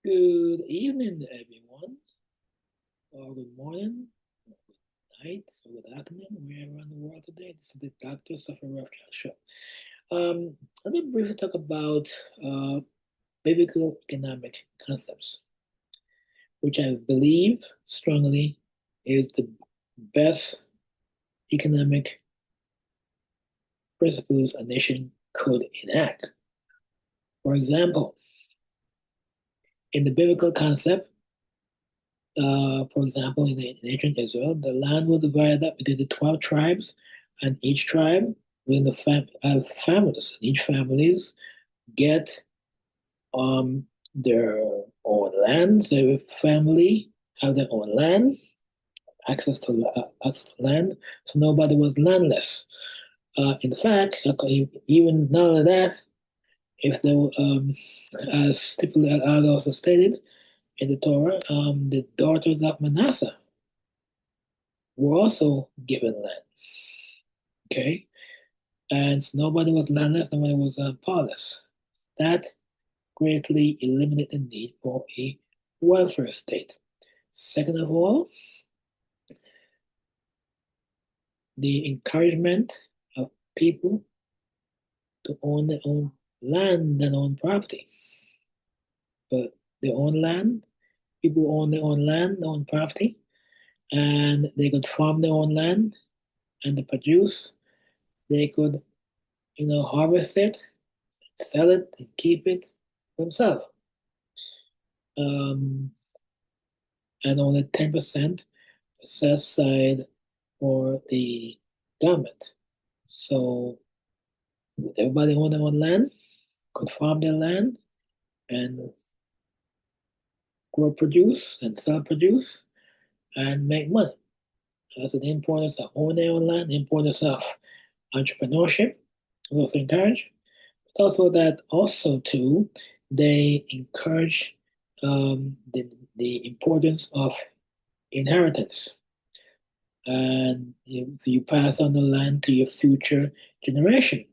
Good evening, everyone, or good morning, or good night, or good afternoon, wherever in the world today. This is the Dr. Sophia Rothschild show. I'm going to briefly talk about biblical economic concepts, which I believe strongly is the best economic principles a nation could enact. For example, in the biblical concept, for example, in ancient Israel, the land was divided up into the 12 tribes, and each tribe within the families. And each families get their own lands. Every family have their own land, access to land, so nobody was landless. In fact, even none of that, if they were, as stipulated, as also stated in the Torah, the daughters of Manasseh were also given land. Okay? And so nobody was landless, nobody was powerless. That greatly eliminated the need for a welfare state. Second of all, the encouragement of people to own their own land and own property. But their own land, people own their own land, their own property, and they could farm their own land and to produce. They could, harvest it, sell it, and keep it themselves. Um, and only 10% set aside for the government. So everybody owned their own land, could farm their land, and grow produce and sell produce and make money. That's the importance of owning their own land, the importance of entrepreneurship, also encourage. But also that also too, they encourage the importance of inheritance. And you pass on the land to your future generation,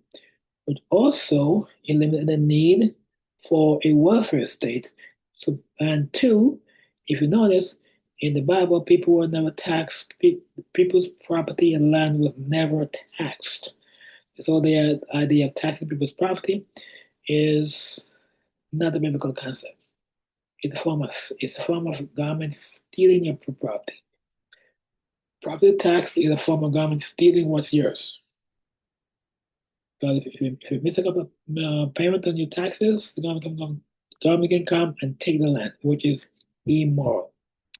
but also eliminate the need for a welfare state. So, and two, if you notice, in the Bible, people were never taxed. People's property and land was never taxed. So the idea of taxing people's property is not a biblical concept. It's a form of government stealing your property. Property tax is a form of government stealing what's yours. Because if you miss a payment on your taxes, the government can come and take the land, which is immoral.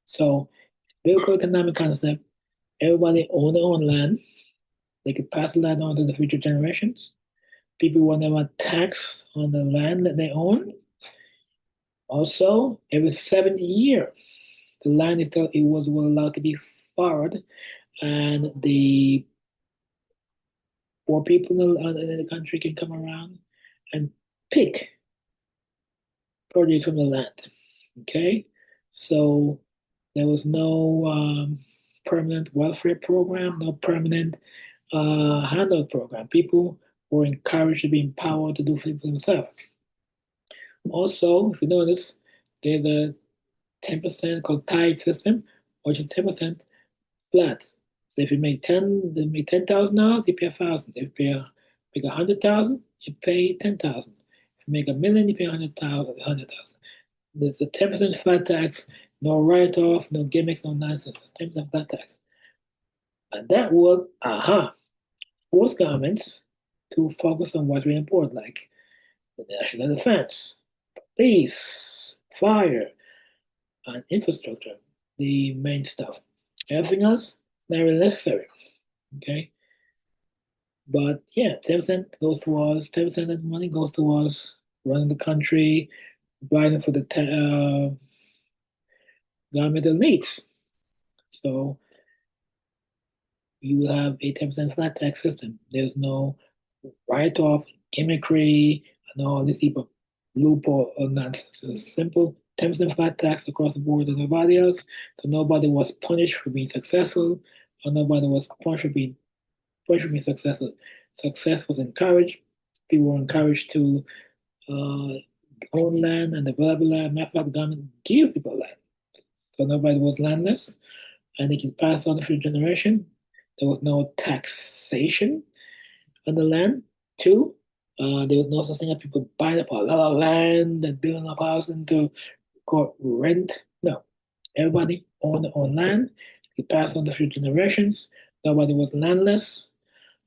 So, biblical economic concept: everybody own their own land. They could pass the land on to the future generations. People were never taxed on the land that they own. Also, every 7 years, the land it was allowed to be farmed, and the poor people in the country can come around and pick produce from the land. Okay, so there was no permanent welfare program, no permanent handout program. People were encouraged to be empowered to do things for themselves. Also, if you notice, there's a 10% called tithe system, which is 10% flat. So if you make $10,000, you pay 1,000. If you make 100,000, you pay 10,000. If you make 1,000,000, you pay 100,000. There's a 10% flat tax, no write-off, no gimmicks, no nonsense. It's 10% flat tax. And that would, force governments to focus on what's really important, like the national defense, police, fire, and infrastructure, the main stuff. Everything else, not really necessary. Okay. But yeah, 10% of the money goes towards running the country, providing for the governmental needs. So you will have a 10% flat tax system. There's no write-off, gimmickry, and all this heap of loophole or nonsense. It's a simple 10% flat tax across the board and nobody else. So nobody was punished for being successful, or nobody was punished for being successful. Success was encouraged. People were encouraged to uh, own land and develop land. Matter of fact, government give people land. So nobody was landless, and they can pass on to future generation. There was no taxation on the land. Two, there was no such thing as people buying up a lot of land and building up houses to rent. No, everybody owned their own land. It passed on to future generations. Nobody was landless,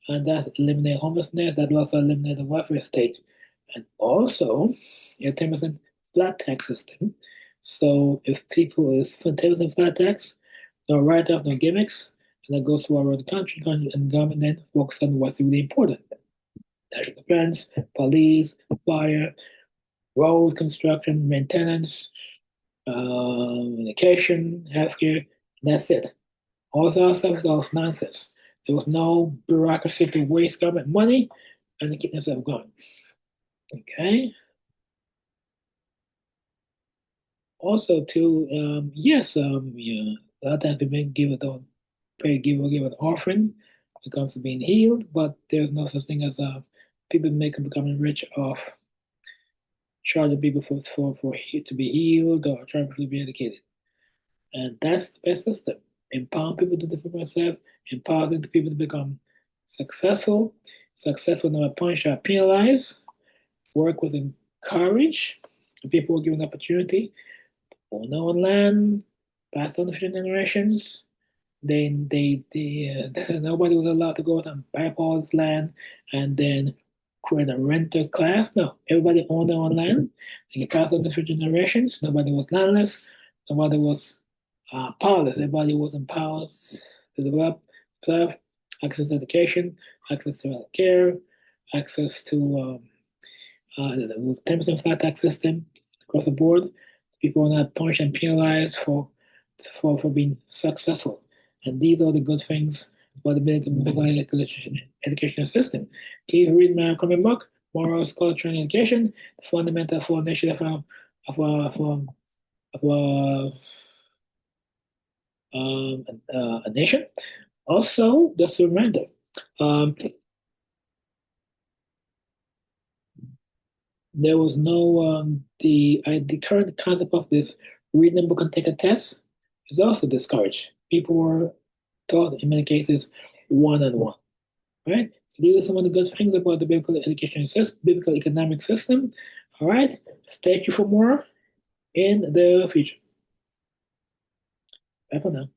and that eliminated homelessness. That also eliminated the welfare state, and also a 10% flat tax system. So if people is for 10% flat tax, no write-off, no gimmicks, and that goes through around the country, and government then focus on what's really important: national defense, police, fire, road construction, maintenance, education, healthcare. That's it. All that stuff is all nonsense. There was no bureaucracy to waste government money and to keep themselves going. Okay. Also, too, yes, a lot of times people give it on pay, give an offering when it comes to being healed, but there's no such thing as people becoming rich off charging people to be healed or trying people to be educated. And that's the best system. Empower people to defend themselves, empower the people to become successful. Successful no punch or penalize. Work was encouraged. People were given opportunity. Own their own land, passed on to future generations. Nobody was allowed to go out and buy up all this land and then create a renter class. No, everybody owned their own land. They could pass on to future generations. Nobody was landless. Nobody was powerless. Everybody was empowered to develop self, access to education, access to health care, access to 10% flat tax system across the board. People are not punished and penalized for being successful. And these are the good things about the biblical education system. Can you read my upcoming book, Morals, Culture, and Education, the fundamental foundation of a nation? Also, just a reminder, um, there was no the current concept of this reading a book and take a test is also discouraged. People were taught in many cases one on one. Right? So these are some of the good things about the biblical education system, biblical economic system. All right. Stay tuned for more in the future. Bye for now.